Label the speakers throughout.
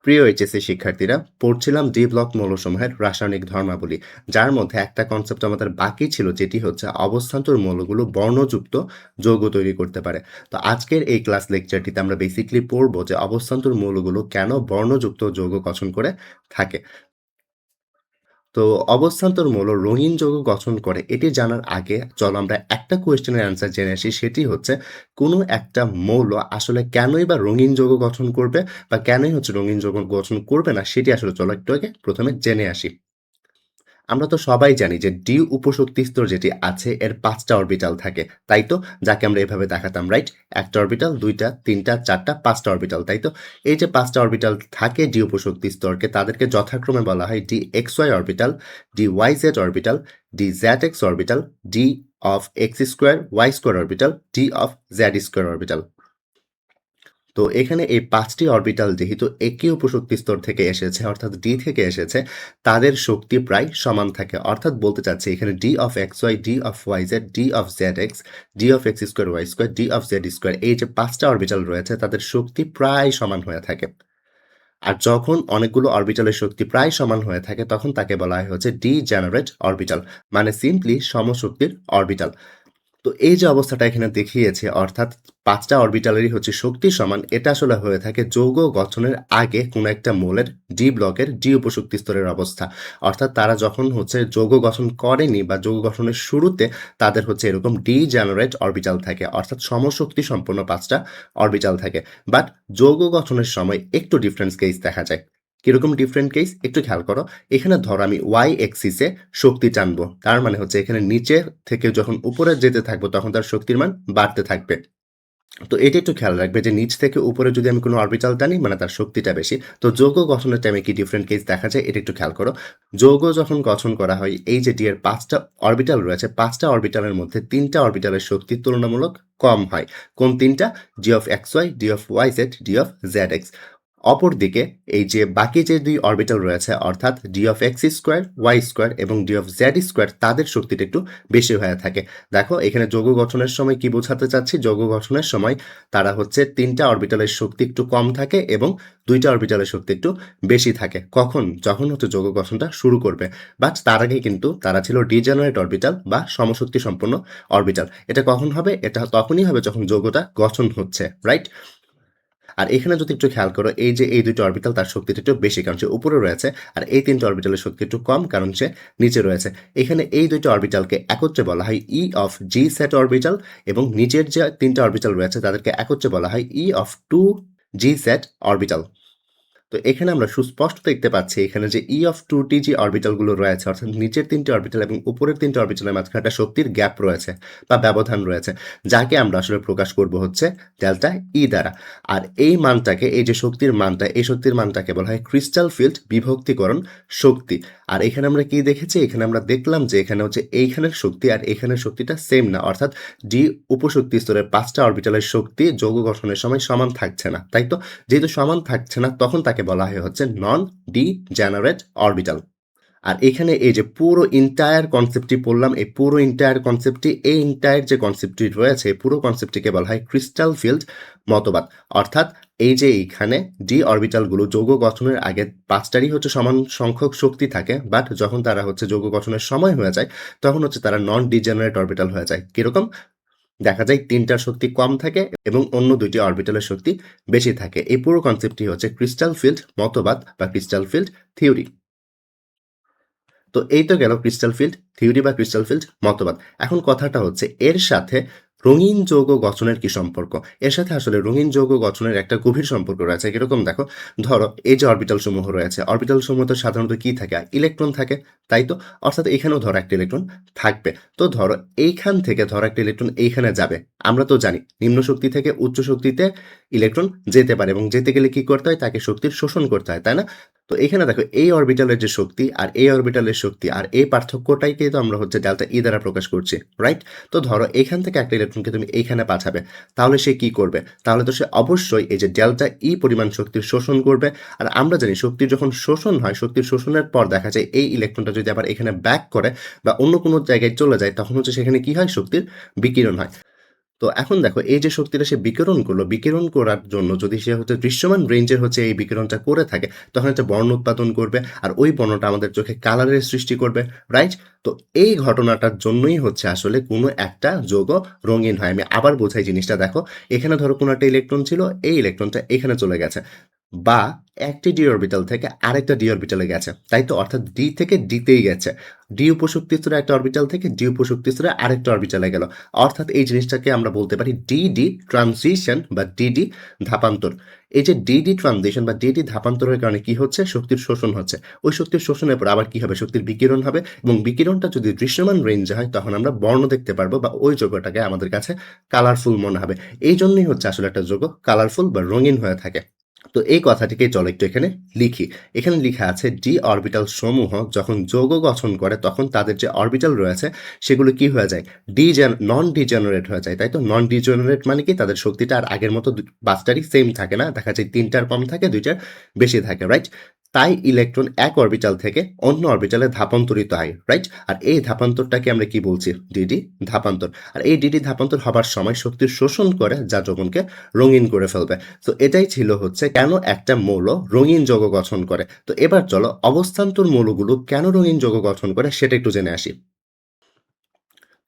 Speaker 1: প্রিয় এইচএসসি শিক্ষার্থীরা, পড়ছিলাম ডি ব্লক মৌলসমূহের রাসায়নিক ধর্মাবলী, যার মধ্যে একটা কনসেপ্ট আমাদের বাকি ছিল, যেটি হচ্ছে অবস্থান্তর মৌলগুলো বর্ণযুক্ত যৌগ তৈরি করতে পারে। তো আজকের এই ক্লাস লেকচারটিতে আমরা বেসিক্যালি পড়ব যে অবস্থান্তর মৌলগুলো কেন বর্ণযুক্ত যৌগ গঠন করে থাকে। তো অবস্থান্তর মৌল রঙিন যৌগ গঠন করে এটি জানার আগে চলো আমরা একটা কোয়েশ্চেনের অ্যান্সার জেনে আসি। সেটি হচ্ছে, কোনো একটা মৌল আসলে কেনই বা রঙিন যৌগ গঠন করবে বা কেনই হচ্ছে রঙিন যৌগ গঠন করবে না, সেটি আসলে চলো একটু আগে প্রথমে জেনে আসি। আমরা তো সবাই জানি যে ডি উপশক্তি স্তর যেটি আছে এর 5টা অরবিটাল থাকে, তাই তো? যাকে আমরা এভাবে দেখাতাম, রাইট? একটা অরবিটাল, দুইটা, তিনটা, চারটা, 5টা অরবিটাল, তাই তো? এই যে 5টা অরবিটাল থাকে ডি উপশক্তি স্তরকে, তাদেরকে যথাক্রমে বলা হয় D X Y orbital, D Y Z orbital, D Z X orbital, D of X square Y square orbital, D of Z square orbital. তো এখানে এই 5টি অরবিটাল যেহেতু একই উপশক্তি স্তর থেকে এসেছে, অর্থাৎ ডি থেকে এসেছে, তাদের শক্তি প্রায় সমান থাকে। অর্থাৎ বলতে চাচ্ছি এখানে D of X Y, D of Y Z, D of Z X, D of X square Y square, D of Z square, এই যে 5টা অরবিটাল রয়েছে তাদের শক্তি প্রায় সমান হয়ে থাকে। আর যখন অনেকগুলো অরবিটালের শক্তি প্রায় সমান হয়ে থাকে তখন তাকে বলা হয় হচ্ছে ডিজেনারেট অরবিটাল, মানে সিম্পলি সমশক্তির অরবিটাল। তো এই যে অবস্থাটা এখানে দেখিয়েছে, অর্থাৎ 5টা অরবিটালেরই হচ্ছে শক্তি সমান, এটা আসলে হয়ে থাকে যৌগ গঠনের আগে কোনো একটা মৌলের ডি ব্লকের ডি উপশক্তি স্তরের অবস্থা। অর্থাৎ তারা যখন হচ্ছে যৌগ গঠন করেনি বা যৌগ গঠনের শুরুতে তাদের হচ্ছে এরকম ডিজেনারেট অরবিটাল থাকে, অর্থাৎ সমশক্তি সম্পন্ন 5টা অরবিটাল থাকে। বাট যৌগ গঠনের সময় একটু ডিফারেন্স কেস দেখা যায়। কিরকম ডিফারেন্ট কেস একটু খেয়াল করো। এখানে ধরো আমি ওয়াই এক্সিসে শক্তি টানবো, তার মানে হচ্ছে এখানে নিচে থেকে যখন উপরে যেতে থাকবো তখন তার শক্তির মান বাড়তে থাকবে। তো এটা একটু খেয়াল রাখবে যে নিচ থেকে উপরে যদি আমি কোনো অরবিটাল টানি মানে তার শক্তিটা বেশি। তো যৌগ গঠনের টাইমে কি ডিফারেন্ট কেস দেখা যায় এটা একটু খেয়াল করো। যৌগ যখন গঠন করা হয়, এই যে ডি এর 5টা অরবিটাল রয়েছে, 5টা অরবিটালের মধ্যে 3টা অরবিটালের শক্তি তুলনামূলক কম হয়। কোন 3টা? D of X Y, D of Y Z, D of Z X. অপরদিকে এই যে বাকি যে 2 অরবিটাল রয়েছে, অর্থাৎ D of X square Y square এবং ডি অফ জেড স্কোয়ার, তাদের শক্তিটা একটু বেশি হয়ে থাকে। দেখো এখানে যৌগ গঠনের সময় কি বোঝাতে চাচ্ছি, যৌগ গঠনের সময় তারা হচ্ছে 3টা অরবিটালের শক্তি একটু কম থাকে এবং 2টা অরবিটালের শক্তি একটু বেশি থাকে। কখন? যখন হচ্ছে যৌগ গঠনটা শুরু করবে। বাট তার আগে কিন্তু তারা ছিল ডিজেনারেট অরবিটাল বা সমশক্তি সম্পন্ন অরবিটাল। এটা কখন হবে? এটা তখনই হবে যখন যৌগটা গঠন হচ্ছে, রাইট? আর এখানে যদি একটু খেয়াল করো, এই যে এই 2টো অরবিটাল তার শক্তিটা একটু বেশি কারণ সে উপরে রয়েছে, আর এই 3টে অরবিটালের শক্তি একটু কম কারণ সে নিচে রয়েছে। এখানে এই 2টো অরবিটালকে একত্রে বলা হয় E of G set orbital, এবং নিচের যে 3টে অরবিটাল রয়েছে তাদেরকে একত্রে বলা হয় E of two G set orbital. তো এখানে আমরা সুস্পষ্ট দেখতে পাচ্ছি এখানে যে ই অফ 2টি যে অরবিটালগুলো রয়েছে, অর্থাৎ নিচের 3টে অরবিটাল এবং উপরের 3টে অরবিটালের মাঝখানে একটা শক্তির গ্যাপ রয়েছে বা ব্যবধান রয়েছে, যাকে আমরা আসলে প্রকাশ করব হচ্ছে ডেল্টা ই দ্বারা। আর এই মানটাকে, এই যে শক্তির মানটা, এই শক্তির মানটাকে বলা হয় ক্রিস্টাল ফিল্ড বিভক্তিকরণ শক্তি। আর এখানে আমরা কি দেখেছি? এখানে আমরা দেখলাম যে এখানে হচ্ছে এইখানের শক্তি আর এখানের শক্তিটা সেম না, অর্থাৎ ডি উপশক্তি স্তরের 5টা অরবিটালের শক্তি যৌগ গঠনের সময় সমান থাকছে না, তাই তো? যেহেতু সমান থাকছে না তখন তাকে বলা হয় হচ্ছে নন ডিজেনারেট অরবিটাল। আর এখানে এই যে পুরো ইন্টায়ার কনসেপ্টটি পড়লাম, এই পুরো ইন্টায়ার কনসেপ্টটি, এই ইন্টায়ার যে কনসেপ্টটি রয়েছে এই পুরো কনসেপ্টটিকে বলা হয় ক্রিস্টাল ফিল্ড মতবাদ। অর্থাৎ এই যে এইখানে ডি অরবিটালগুলো যৌগ গঠনের আগে 5টারই হচ্ছে সমান সংখ্যক শক্তি থাকে, বাট যখন তারা হচ্ছে যৌগ গঠনের সময় হয়ে যায় তখন হচ্ছে তারা নন ডিজেনারেট অরবিটাল হয়ে যায়। কিরকম? দেখা যায় 3টার শক্তি কম থাকে এবং অন্য 2টি অরবিটালের শক্তি বেশি থাকে। এই পুরো কনসেপ্টটি হচ্ছে ক্রিস্টাল ফিল্ড মতবাদ বা ক্রিস্টাল ফিল্ড থিওরি। তো এই তো গেল ক্রিস্টাল ফিল্ড থিওরি বা ক্রিস্টাল ফিল্ড মতবাদ। এখন কথাটা হচ্ছে এর সাথে রঙিন যৌগ গঠনের কি সম্পর্ক? এর সাথে আসলে রঙিন যৌগ গঠনের একটা গভীর সম্পর্ক রয়েছে। কিরকম দেখো, ধরো এই যে অরবিটাল সমূহ রয়েছে, অরবিটাল সমূহ তো সাধারণত কি থাকে? ইলেকট্রন থাকে, তাই তো? অর্থাৎ এখানেও ধরো একটা ইলেকট্রন থাকবে। তো ধরো এইখান থেকে ধরো একটা ইলেকট্রন এইখানে যাবে। আমরা তো জানি নিম্ন শক্তি থেকে উচ্চ শক্তিতে ইলেকট্রন যেতে পারে এবং যেতে গেলে কি করতে হয়? তাকে শক্তির শোষণ করতে হয়, তাই না? তো এখানে দেখো এই অরবিটালের যে শক্তি আর এই অরবিটালের শক্তি, আর এই পার্থক্যটাইকে তো আমরা হচ্ছে ডেল্টা ই দ্বারা প্রকাশ করছি, রাইট? তো ধরো এখান থেকে একটা ইলেকট্রনকে তুমি এইখানে পাঠাবে, তাহলে সে কি করবে? তাহলে তো সে অবশ্যই এই যে ডেল্টা ই পরিমাণ শক্তির শোষণ করবে। আর আমরা জানি শক্তির যখন শোষণ হয়, শক্তির শোষণের পর দেখা যায় এই ইলেকট্রনটা যদি আবার এখানে ব্যাক করে বা অন্য কোনো জায়গায় চলে যায় তখন হচ্ছে সেখানে কি হয়? শক্তির বিকিরণ হয়। তো এখন দেখো এই যে শক্তিটা সে বিকিরণ করলো, বিকিরণ করার জন্য যদি সে হচ্ছে দৃশ্যমান রেঞ্জের হচ্ছে এই বিকিরণটা করে থাকে, তখন একটা বর্ণ উৎপাদন করবে। আর ওই বর্ণটা আমাদের চোখে কালারের সৃষ্টি করবে, রাইট? তো এই ঘটনাটার জন্যই হচ্ছে আসলে কোনো একটা যৌগ রঙিন হয়। আমি আবার বোঝাই জিনিসটা দেখো। এখানে ধরো কোনো একটা ইলেকট্রন ছিল, এই ইলেকট্রনটা এখানে চলে গেছে। বা একটি ডি অরবিটাল থেকে আরেকটা ডি অরবিটালে গেছে। তাই তো? অর্থাৎ ডি থেকে ডিতেই গেছে। ডি উপশক্তি স্তরে একটা অরবিটাল থেকে ডি উপশক্তি স্তরে আরেকটা অরবিটালে গেল। অর্থাৎ এই জিনিসটাকে আমরা বলতে পারি ডিডি ট্রানজিশন বা ডিডি ধাপান্তর। এই যে ডিডি ট্রানজিশন বা ডিডি ধাপান্তরের কারণে কি হচ্ছে? শক্তির শোষণ হচ্ছে। ওই শক্তির শোষণের পর আবার কি হবে? শক্তির বিকিরণ হবে এবং বিকিরণটা যদি দৃশ্যমান রেঞ্জে হয় তখন আমরা বর্ণ দেখতে পারবো বা ওই যৌগটাকে আমাদের কাছে কালারফুল মনে হবে। এই জন্যই হচ্ছে আসলে একটা যৌগ কালারফুল বা রঙিন হয়ে থাকে। তো এই কথাটিকে চলো একটু এখানে লিখি। এখানে লিখা আছে ডি অরবিটাল সমূহ যখন যৌগ গঠন করে তখন তাদের যে অরবিটাল রয়েছে সেগুলো কি হয়ে যায়? নন ডিজেনারেট হয়ে যায়, তাই তো? নন ডিজেনারেট মানে কি? তাদের শক্তিটা আর আগের মতো পাঁচটারই সেম থাকে না, দেখা যায় তিনটার কম থাকে, দুইটার বেশি থাকে, রাইট? তাই ইলেকট্রন এক অরবিটাল থেকে অন্য অরবিটালে ধাপান্তরিত হয়, রাইট? আর এই ধাপান্তরটাকে আমরা কি বলছি? ডিডি ধাপান্তর। আর এই ডিডি ধাপান্তর হবার সময় শক্তির শোষণ করে যা যৌগকে রঙিন করে ফেলবে। তো এটাই ছিল হচ্ছে কেন একটা মৌল রঙিন যৌগ গঠন করে। তো এবার চলো অবস্থান্তর মৌলগুলো কেন রঙিন যৌগ গঠন করে সেটা একটু জেনে আসি।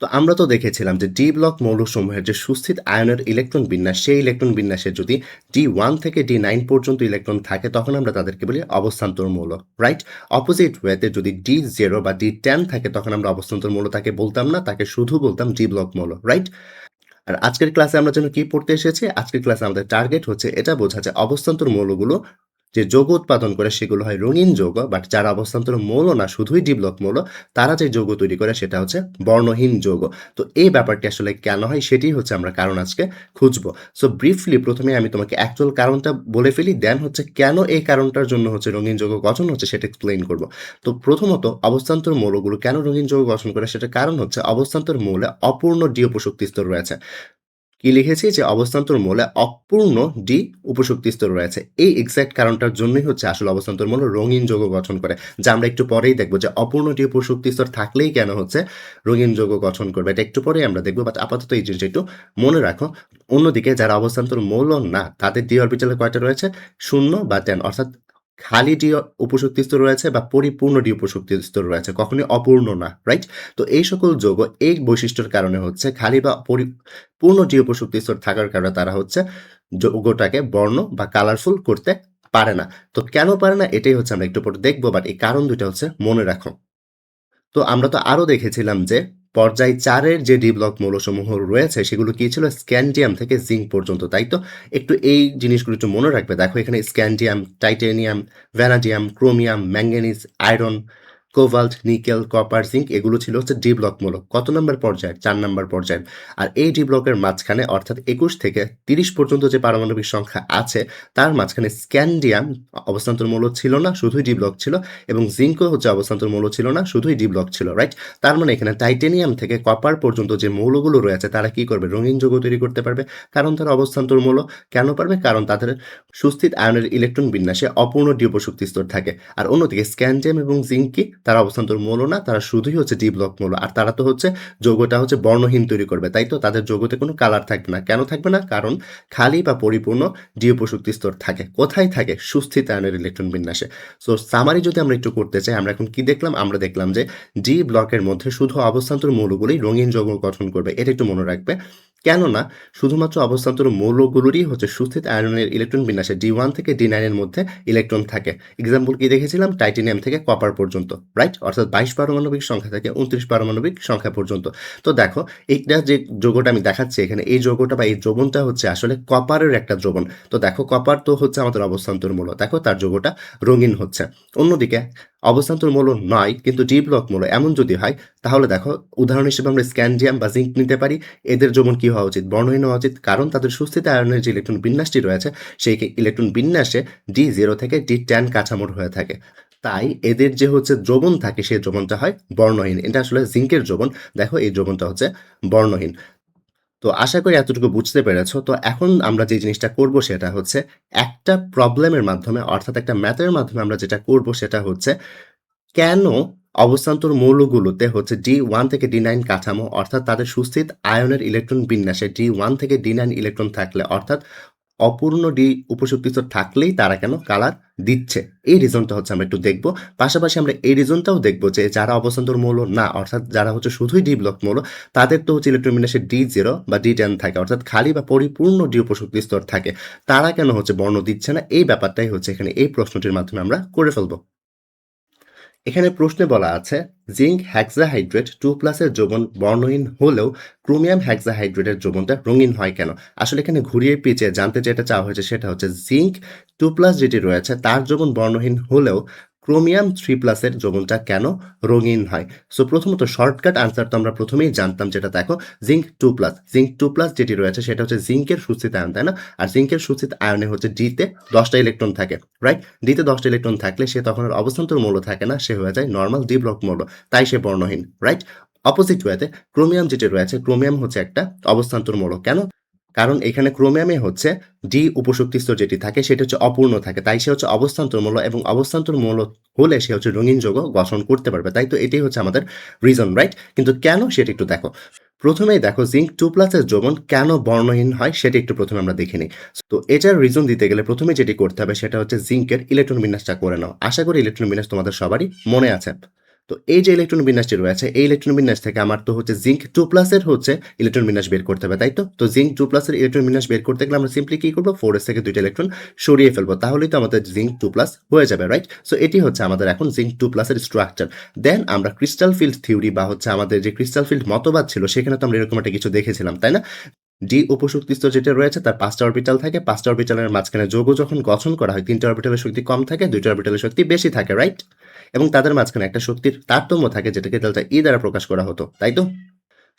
Speaker 1: তো আমরা তো দেখেছিলাম যে ডি ব্লক মৌলসমূহের যে সুস্থিত আয়নের ইলেকট্রন বিন্যাস, সেই ইলেকট্রন বিন্যাসে যদি D1 থেকে D9 পর্যন্ত ইলেকট্রন থাকে তখন আমরা তাদেরকে বলি অবস্থান্তর মৌল, রাইট? অপোজিট ওয়েতে যদি D0 বা D10 থাকে তখন আমরা অবস্থান্তর মৌল তাকে বলতাম না, তাকে শুধু বলতাম ডি ব্লক মৌল, রাইট? আর আজকের ক্লাসে আমরা যেন কি পড়তে এসেছি? আজকের ক্লাসে আমাদের টার্গেট হচ্ছে এটা বোঝা যে অবস্থান্তর মৌলগুলো যে যৌগ উৎপাদন করে সেগুলো হয় রঙিন যৌগ, বাট যারা অবস্থান্তর মৌল না, শুধুই ডি ব্লক মৌল, তারা যে যৌগ তৈরি করে সেটা হচ্ছে বর্ণহীন যৌগ। তো এই ব্যাপারটি আসলে কেন হয় সেটি হচ্ছে আমরা কারণ আজকে খুঁজবো। সো ব্রিফলি প্রথমে আমি তোমাকে অ্যাকচুয়াল কারণটা বলে ফেলি, দেন হচ্ছে কেন এই কারণটার জন্য হচ্ছে রঙিন যৌগ গঠন হচ্ছে সেটা এক্সপ্লেইন করব। তো প্রথমত অবস্থান্তর মৌলগুলো কেন রঙিন যৌগ গঠন করে সেটার কারণ হচ্ছে অবস্থান্তর মৌলে অপূর্ণ ডি উপশক্তি স্তর রয়েছে। কি লিখেছি? যে অবস্থান্তর মৌলে অপূর্ণ ডি উপশক্তি স্তর রয়েছে। এই এক্সাক্ট কারণটার জন্যই হচ্ছে আসলে অবস্থান্তর মৌল রঙিন যৌগ গঠন করে, যা আমরা একটু পরেই দেখব যে অপূর্ণ ডি উপশক্তি স্তর থাকলেই কেন হচ্ছে রঙিন যৌগ গঠন করবে, এটা একটু পরেই আমরা দেখব। বাট আপাতত এই জিনিসটা একটু মনে রাখো। অন্যদিকে যারা অবস্থান্তর মৌল না, তাদের ডি অরবিটালে কয়টা রয়েছে? 0 বা 10, অর্থাৎ খালি ডি উপশক্তি স্তর রয়েছে বা পরিপূর্ণ ডি উপশক্তি স্তর রয়েছে, কখনোই অপূর্ণ না, রাইট? তো এই সকল যৌগ এই বৈশিষ্ট্যের কারণে হচ্ছে খালি বা পূর্ণ ডি উপশক্তি স্তর থাকার কারণে তারা হচ্ছে যৌগটাকে বর্ণ বা কালারফুল করতে পারে না। তো কেন পারে না এটাই হচ্ছে আমরা একটু পরে দেখবো, বাট এই কারণ দুইটা হচ্ছে মনে রাখো। তো আমরা তো আরো দেখেছিলাম যে পর্যায় 4 এর যে ডি ব্লক মৌলসমূহ রয়েছে সেগুলো কি ছিল? স্ক্যান্ডিয়াম থেকে জিঙ্ক পর্যন্ত, তাই তো? একটু এই জিনিসগুলো একটু মনে রাখবে। দেখো এখানে scandium, titanium, vanadium, chromium, manganese, iron, কোভাল্ট, nickel, copper, zinc এগুলো ছিল হচ্ছে ডি ব্লক মৌল। কত নম্বর পর্যায়ে? 4 নম্বর পর্যায়ে। আর এই ডি ব্লকের মাঝখানে অর্থাৎ 21 থেকে 30 পর্যন্ত যে পারমাণবিক সংখ্যা আছে তার মাঝখানে স্ক্যান্ডিয়াম অবস্থান্তর মৌল ছিল না, শুধুই ডি ব্লক ছিল, এবং জিঙ্কও হচ্ছে অবস্থান্তর মৌল ছিল না, শুধুই ডি ব্লক ছিল, রাইট? তার মানে এখানে টাইটেনিয়াম থেকে কপার পর্যন্ত যে মৌলগুলো রয়েছে তারা কি করবে? রঙিন যৌগ তৈরি করতে পারবে। কারণ তারা অবস্থান্তর মৌল। কেন পারবে? কারণ তাদের সুস্থিত আয়নের ইলেকট্রন বিন্যাসে অপূর্ণ ডি উপশক্তি স্তর থাকে। আর অন্যদিকে স্ক্যান্ডিয়াম এবং জিঙ্ক কি? তারা অবস্থান্তর মৌল না, তারা শুধুই হচ্ছে ডি ব্লক মৌল। আর তারা তো হচ্ছে যৌগটা হচ্ছে বর্ণহীন তৈরি করবে, তাই তো? তাদের যৌগতে কোনো কালার থাকবে না। কেন থাকবে না? কারণ খালি বা পরিপূর্ণ ডি উপশক্তি স্তর থাকে। কোথায় থাকে? সুস্থিত আয়নের ইলেকট্রন বিন্যাসে। সো সামারি যদি আমরা একটু করতে চাই, আমরা এখন কি দেখলাম? আমরা দেখলাম যে ডি ব্লকের মধ্যে শুধু অবস্থান্তর মৌলগুলোই রঙিন যৌগ গঠন করবে, এটা একটু মনে রাখবে। কেননা শুধুমাত্র অবস্থান্তর মৌলগুলোরই হচ্ছে সুস্থিত আয়নের ইলেকট্রন বিন্যাসে D1 থেকে D9 এর মধ্যে ইলেকট্রন থাকে। এক্সাম্পল কি দেখেছিলাম? টাইটেনিয়াম থেকে কপার পর্যন্ত, রাইট? অর্থাৎ 22 পারমাণবিক সংখ্যা থেকে 29 পারমাণবিক সংখ্যা পর্যন্ত। তো দেখো এইটা যে যৌগটা আমি দেখাচ্ছি এখানে, এই যৌগটা বা এই দ্রবণটা হচ্ছে আসলে কপারের একটা দ্রবণ। তো দেখো কপার তো হচ্ছে আমাদের অবস্থান্তর মৌল, দেখো তার যৌগটা রঙিন হচ্ছে। অন্যদিকে অবস্থান্তর মৌল নয় কিন্তু ডি ব্লক মৌল এমন যদি হয়, তাহলে দেখো উদাহরণ হিসেবে আমরা স্ক্যান্ডিয়াম বা জিঙ্ক নিতে পারি। এদের যৌবন কি হওয়া উচিত? বর্ণহীন হওয়া উচিত, কারণ তাদের সুস্থিত আয়নের যে ইলেকট্রন বিন্যাসটি রয়েছে সেই ইলেকট্রন বিন্যাসে D0 থেকে D10 কাঠামোর হয়ে থাকে। তাই এদের যে হচ্ছে দ্রবণ থাকে সেই দ্রবণটা হয় বর্ণহীন। এটা আসলে জিঙ্কের দ্রবণ। দেখো এই দ্রবণটা হচ্ছে বর্ণহীন। তো আশা করি এতটুকু বুঝতে পেরেছো। তো এখন আমরা যে জিনিসটা করব সেটা হচ্ছে একটা প্রবলেমের মাধ্যমে, অর্থাৎ একটা ম্যাথের মাধ্যমে আমরা যেটা করব সেটা হচ্ছে কেন অবস্থান্তর মৌলগুলোতে হচ্ছে D1 থেকে D9 কাঠামো অর্থাৎ তাদের সুস্থিত আয়নের ইলেকট্রন বিন্যাসে D1 থেকে D9 ইলেকট্রন থাকলে অর্থাৎ অপূর্ণ ডি উপশক্তি স্তর থাকলেই তারা কেন কালার দিচ্ছে। এই রিজনটা হচ্ছে আমরা একটু দেখব। পাশাপাশি আমরা এই রিজনটাও দেখব যে যারা অবস্থান্তর মৌল না অর্থাৎ যারা হচ্ছে শুধুই ডি ব্লক মৌল তাদের তো হচ্ছে ইলেকট্রন বিন্যাসে D0 বা D10 থাকে অর্থাৎ খালি বা পরিপূর্ণ ডি উপশক্তি স্তর থাকে। তারা কেন হচ্ছে বর্ণ দিচ্ছে না এই ব্যাপারটাই হচ্ছে এখানে এই প্রশ্নটির মাধ্যমে আমরা করে ফেলব। এখানে প্রশ্নে বলা আছে জিঙ্ক হেক্সাহাইড্রেট 2+ এর যৌবন বর্ণহীন হলেও ক্রোমিয়াম হেক্সাহাইড্রেটের যৌবনটা রঙিন হয় কেন? আসলে এখানে ঘুরিয়ে পেঁচিয়ে জানতে যেটা চাওয়া হয়েছে সেটা হচ্ছে জিঙ্ক 2+ যেটি রয়েছে তার যৌবন বর্ণহীন হলেও ক্রোমিয়াম 3+ এর যৌবনটা কেন রঙিন হয়? সো প্রথমত শর্টকাট আনসার তো আমরা প্রথমেই জানতাম যেটা দেখো জিঙ্ক 2+ যেটি রয়েছে সেটা হচ্ছে জিঙ্কের সুস্থিত আয়ন তাই না? আর জিঙ্কের সুস্থিত আয়নে হচ্ছে ডিতে 10টা ইলেকট্রন থাকে রাইট? ডিতে 10টা ইলেকট্রন থাকলে সে তখন আর অবস্থান্তর মৌল থাকে না, সে হয়ে যায় নর্মাল ডি ব্লক মৌল, তাই সে বর্ণহীন রাইট? অপোজিট ওয়েতে ক্রোমিয়াম যেটি রয়েছে ক্রোমিয়াম হচ্ছে একটা অবস্থান্তর মৌল কেন? কারণ এখানে ক্রোমিয়ামে হচ্ছে ডি উপশক্তি স্তর যেটি থাকে সেটা হচ্ছে অপূর্ণ থাকে, তাই সে হচ্ছে অবস্থান্তর মৌল এবং অবস্থান্তর মৌল হলে সে হচ্ছে রঙিন যৌগ গঠন করতে পারবে, তাই তো এটাই হচ্ছে আমাদের রিজন রাইট? কিন্তু কেন সেটা একটু দেখো। প্রথমেই দেখো জিঙ্ক 2+ এর যৌবন কেন বর্ণহীন হয় সেটা একটু প্রথমে আমরা দেখে নিই। তো এটার রিজন দিতে গেলে প্রথমে যেটি করতে হবে সেটা হচ্ছে জিঙ্কের ইলেকট্রন বিন্যাসটা করে নাও। আশা করি ইলেকট্রন বিন্যাস তোমাদের সবারই মনে আছে। তো এই যে ইলেকট্রন বিন্যাসটি রয়েছে এই ইলেকট্রন বিন্যাস থেকে আমার তো হচ্ছে জিঙ্ক 2+ এর হচ্ছে ইলেকট্রন বিন্যাস বের করতে হবে, তাই তো? তো জিঙ্ক 2+ এর ইলেকট্রন বিন্যাস বের করতে গেলে আমরা সিম্পলি কি করব 4s থেকে 2টা ইলেকট্রন সরিয়ে ফেলবো, তাহলেই তো আমাদের জিঙ্ক 2+ হয়ে যাবে রাইট? সো এটি হচ্ছে আমাদের এখন জিঙ্ক 2+ এর স্ট্রাকচার। দেন আমরা ক্রিস্টাল ফিল্ড থিওরি বা হচ্ছে আমাদের যে ক্রিস্টাল ফিল্ড মতবাদ ছিল সেখানে তো আমরা এরকম একটা কিছু দেখেছিলাম তাই না? ডি উপশক্তি স্তর যেটা রয়েছে তার 5টা অরবিটাল থাকে, 5টা অরবিটালের মাঝখানে যৌগ যখন গঠন করা হয় 3টা অরবিটালের শক্তি কম থাকে, 2টা অরবিটালের শক্তি বেশি থাকে রাইট? এবং তাদের মাঝখানে একটা শক্তির তারতম্য থাকে যেটাকে ডেল্টা ই দ্বারা প্রকাশ করা হতো, তাই তো?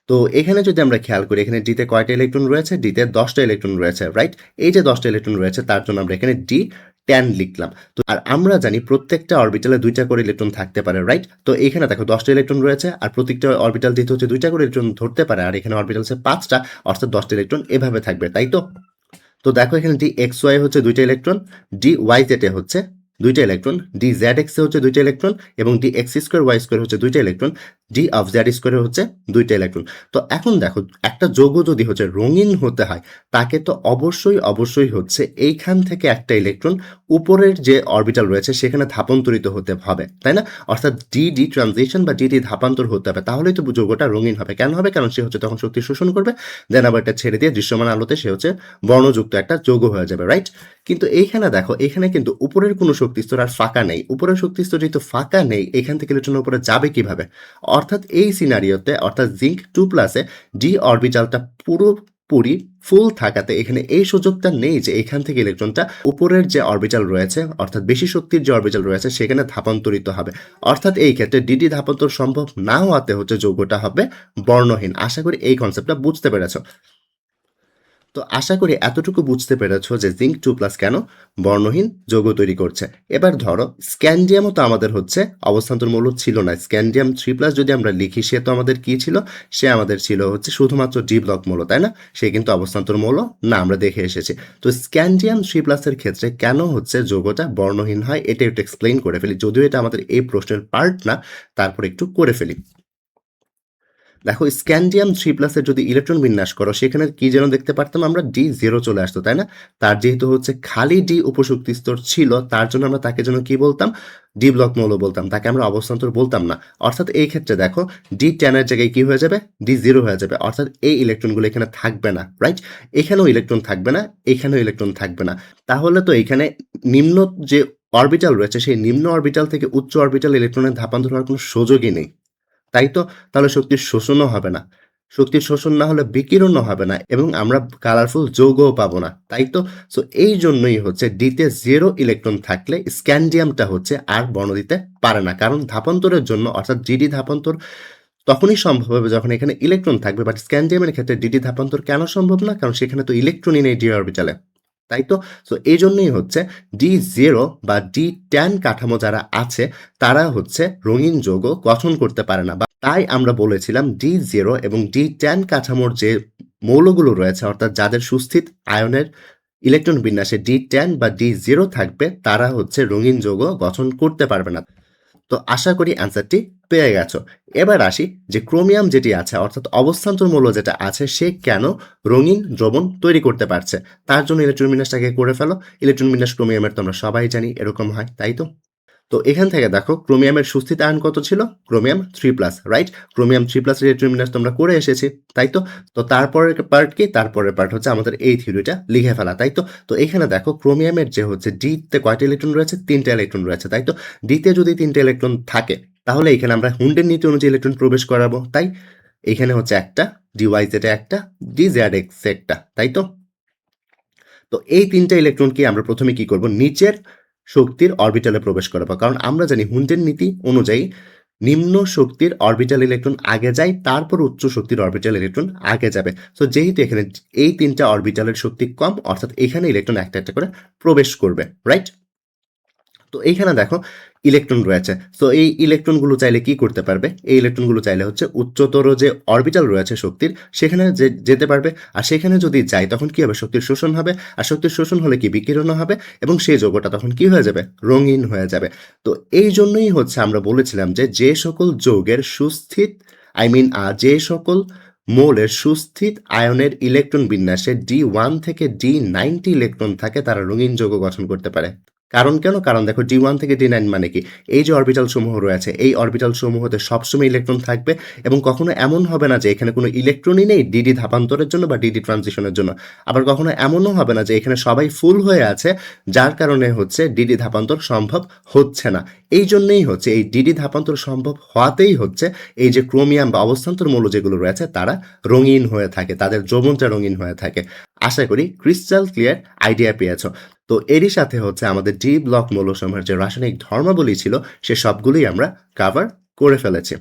Speaker 1: তো এখানে যদি আমরা খেয়াল করি এখানে ডিতে কয়টা ইলেকট্রন রয়েছে? ডিতে 10টা ইলেকট্রন রয়েছে রাইট? এই যে 10টা ইলেকট্রন রয়েছে তার জন্য আমরা এখানে D10 লিখলাম। তো আর আমরা জানি প্রত্যেকটা অরবিটালে 2টা করে ইলেকট্রন থাকতে পারে রাইট? তো এখানে দেখো 10টা ইলেকট্রন রয়েছে আর প্রত্যেকটা অরবিটাল যেহেতু হচ্ছে 2টা করে ইলেকট্রন ধরতে পারে আর এখানে অরবিটাল হচ্ছে 5টা অর্থাৎ 10টা ইলেকট্রন এভাবে থাকবে, তাই তো? তো দেখো এখানে DXY হচ্ছে 2টা ইলেকট্রন, DYZ এ হচ্ছে 2টা ইলেকট্রন, DZX এ হচ্ছে 2টা ইলেকট্রন এবং DX2Y2 হচ্ছে 2টা ইলেকট্রন, D অফ Z2 হচ্ছে 2টা ইলেকট্রন। তো এখন দেখো একটা যৌগ যদি হচ্ছে রঙিন হতে হয় তাকে তো অবশ্যই হচ্ছে এইখান থেকে একটা ইলেকট্রন উপরের যে অরবিটাল রয়েছে সেখানে ধাপান্তরিত হতে হবে, তাই না? অর্থাৎ ডি ট্রানজিশন বা ডি ধাপান্তর হতে হবে, তাহলেই তো যৌগটা রঙিন হবে। কেন হবে? কারণ সে হচ্ছে তখন শক্তি শোষণ করবে, দেন আবার এটা ছেড়ে দিয়ে দৃশ্যমান আলোতে সে হচ্ছে বর্ণযুক্ত একটা যৌগ হয়ে যাবে রাইট? কিন্তু এইখানে দেখো এখানে কিন্তু উপরের কোনো শক্তিস্তর আর ফাঁকা নেই, উপরের শক্তিস্তর যেহেতু ফাঁকা নেই এখান থেকে ইলেকট্রন উপরে যাবে কিভাবে? অর্থাৎ এই সিনারিওতে অর্থাৎ জিঙ্ক 2+ এ ডি অরবিটালটা পুরোপুরি ফুল থাকাতে এখানে এই সুযোগটা নেই যে এখান থেকে ইলেকট্রনটা উপরের যে অরবিটাল রয়েছে অর্থাৎ বেশি শক্তির যে অরবিটাল রয়েছে সেখানে ধাপান্তরিত হবে। অর্থাৎ এই ক্ষেত্রে ডিডি ধাপান্তর সম্ভব না হওয়াতে হচ্ছে যৌগটা হবে বর্ণহীন। আশা করি এই কনসেপ্টটা বুঝতে পেরেছো। তো আশা করি এতটুকু বুঝতে পেরেছো যে জিঙ্ক 2+ কেন বর্ণহীন যৌগ তৈরি করছে। এবার ধরো স্ক্যান্ডিয়ামও তো আমাদের হচ্ছে অবস্থান্তর মৌল ছিল না, স্ক্যান্ডিয়াম 3+ যদি আমরা লিখি সে তো আমাদের কি ছিল? সে আমাদের ছিল হচ্ছে শুধুমাত্র ডি ব্লক মৌল, তাই না? সে কিন্তু অবস্থান্তর মৌল না, আমরা দেখে এসেছি। তো স্ক্যান্ডিয়াম 3+ এর ক্ষেত্রে কেন হচ্ছে যৌগটা বর্ণহীন হয় এটা একটু এক্সপ্লেইন করে ফেলি, যদিও এটা আমাদের এই প্রশ্নের পার্ট না, তারপর একটু করে ফেলি। দেখো স্ক্যান্ডিয়াম 3+ এর যদি ইলেকট্রন বিন্যাস করো সেখানে কি যেন দেখতে পারতাম আমরা? D0 চলে আসতো, তাই না? তার যেহেতু হচ্ছে খালি ডি উপশক্তি স্তর ছিল তার জন্য আমরা তাকে যেন কি বলতাম? ডি ব্লক মৌল বলতাম, তাকে আমরা অবস্থান্তর বলতাম না। অর্থাৎ এই ক্ষেত্রে দেখো D10 এর জায়গায় কি হয়ে যাবে? D0 হয়ে যাবে, অর্থাৎ এই ইলেকট্রনগুলো এখানে থাকবে না রাইট? এখানেও ইলেকট্রন থাকবে না, এখানেও ইলেকট্রন থাকবে না। তাহলে তো এখানে নিম্ন যে অরবিটাল রয়েছে সেই নিম্ন অরবিটাল থেকে উচ্চ অরবিটাল ইলেকট্রনের ধাপান্তর হওয়ার কোনো সুযোগই নেই, তাই তো? তাহলে শক্তির শোষণও হবে না, শক্তির শোষণ না হলে বিকিরণও হবে না এবং আমরা কালারফুল যৌগও পাবো না, তাই তো? সো এই জন্যই হচ্ছে ডিতে 0 ইলেকট্রন থাকলে স্ক্যান্ডিয়ামটা হচ্ছে আর বর্ণ দিতে পারে না, কারণ ধাপান্তরের জন্য অর্থাৎ ডিডি ধাপান্তর তখনই সম্ভব হবে যখন এখানে ইলেকট্রন থাকবে, বাট স্ক্যান্ডিয়ামের ক্ষেত্রে ডিডি ধাপান্তর কেন সম্ভব না? কারণ সেখানে তো ইলেকট্রনই নেই ডি অরবিটালে, তাই তো? সো এই জন্যই হচ্ছে D0 বা D10 কাঠামো যারা আছে তারা হচ্ছে রঙিন যৌগ গঠন করতে পারে না, বা তাই আমরা বলেছিলাম D0 এবং D10 কাঠামোর যে মৌলগুলো রয়েছে অর্থাৎ যাদের সুস্থিত আয়নের ইলেকট্রন বিন্যাসে D10 বা D0 থাকবে তারা হচ্ছে রঙিন যৌগ গঠন করতে পারবে না। তো আশা করি অ্যান্সারটি পেয়ে গেছো। এবার আসি যে ক্রোমিয়াম যেটি আছে অর্থাৎ অবস্থান্তর মৌল যেটা আছে সে কেন রঙিন দ্রবণ তৈরি করতে পারছে? তার জন্য ইলেকট্রন বিন্যাসটাকে করে ফেলো। ইলেকট্রন বিন্যাস ক্রোমিয়ামের তো আমরা সবাই জানি এরকম হয়, তাই তো? তো এখান থেকে দেখো ক্রোমিয়ামের সুস্থিত আয়ন কত ছিল? Chromium 3+, right? ক্রোমিয়াম 3+ এর ইলেকট্রন বিন্যাস তো আমরা করে এসেছি, তাই তো? তো তারপরের পার্ট কি? তারপরের পার্ট হচ্ছে আমাদের এই থিওরিটা লিখে ফেলা, তাই তো? তো এখানে দেখো ক্রোমিয়ামের যে হচ্ছে ডি-তে কয়টা ইলেকট্রন রয়েছে? 3টা ইলেকট্রন রয়েছে, তাই তো? ডি-তে যদি 3টা ইলেকট্রন থাকে তাহলে এখানে আমরা হুন্ডের নীতি অনুযায়ী ইলেকট্রন প্রবেশ করাবো, তাই? এখানে হচ্ছে একটা, ডি-ওয়াই-জেডে একটা, ডি-জেড-এক্সে একটা, তাই তো? তো এই 3টা ইলেকট্রনকে আমরা প্রথমে কি করব? নিচের শক্তির অরবিটালে প্রবেশ করাবো। কারণ আমরা জানি হুন্ডের নীতি অনুযায়ী নিম্ন শক্তির অরবিটাল ইলেকট্রন আগে যায়, তারপর উচ্চ শক্তির অরবিটাল ইলেকট্রন আগে যাবে। সো যেহেতু এখানে এই 3টা অরবিটালের শক্তি কম, অর্থাৎ এখানে ইলেকট্রন একটা, একটা করে প্রবেশ করবে, রাইট? তো এইখানে দেখো ইলেকট্রন রয়েছে। সো এই ইলেকট্রনগুলো চাইলে কি করতে পারবে? এই ইলেকট্রনগুলো চাইলে হচ্ছে উচ্চতর যে অরবিটাল রয়েছে শক্তির সেখানে যেতে পারবে। আর সেখানে যদি যায় তখন কি হবে? শক্তির শোষণ হবে। আর শক্তির শোষণ হলে কি? বিকিরণ হবে এবং সেই যৌগটা তখন কি হয়ে যাবে? রঙিন হয়ে যাবে। তো এই জন্যই হচ্ছে আমরা বলেছিলাম যে সকল যৌগের সুস্থিত যে সকল মৌলের সুস্থিত আয়নের ইলেকট্রন বিন্যাসে D1 থেকে D90 ইলেকট্রন থাকে তারা রঙিন যৌগ গঠন করতে পারে। কারণ কেন? কারণ দেখো D1 থেকে D9 মানে কি? এই যে অরবিটাল সমূহ রয়েছে এই অরবিটাল সমূহতে সবসময় ইলেকট্রন থাকবে এবং কখনো এমন হবে না যে এখানে কোনো ইলেকট্রনই নেই DD ধাপান্তরের জন্য বা DD ট্রানজিশনের জন্য। আবার কখনো এমনও হবে না যে এখানে সবাই ফুল হয়ে আছে যার কারণে হচ্ছে DD ধাপান্তর সম্ভব হচ্ছে না। এই জন্যই হচ্ছে এই DD ধাপান্তর সম্ভব হওয়াতেই হচ্ছে এই যে ক্রোমিয়াম বা অবস্থান্তর মৌল যেগুলো রয়েছে তারা রঙিন হয়ে থাকে, তাদের যৌবনটা রঙিন হয়ে থাকে। আশা করি ক্রিস্টাল ক্লিয়ার আইডিয়া পেয়েছো। তো এরই সাথে হচ্ছে আমাদের ডি ব্লক মৌলসমূহের যে রাসায়নিক ধর্মাবলী ছিল সে সবগুলোই আমরা কাভার করে ফেলেছি।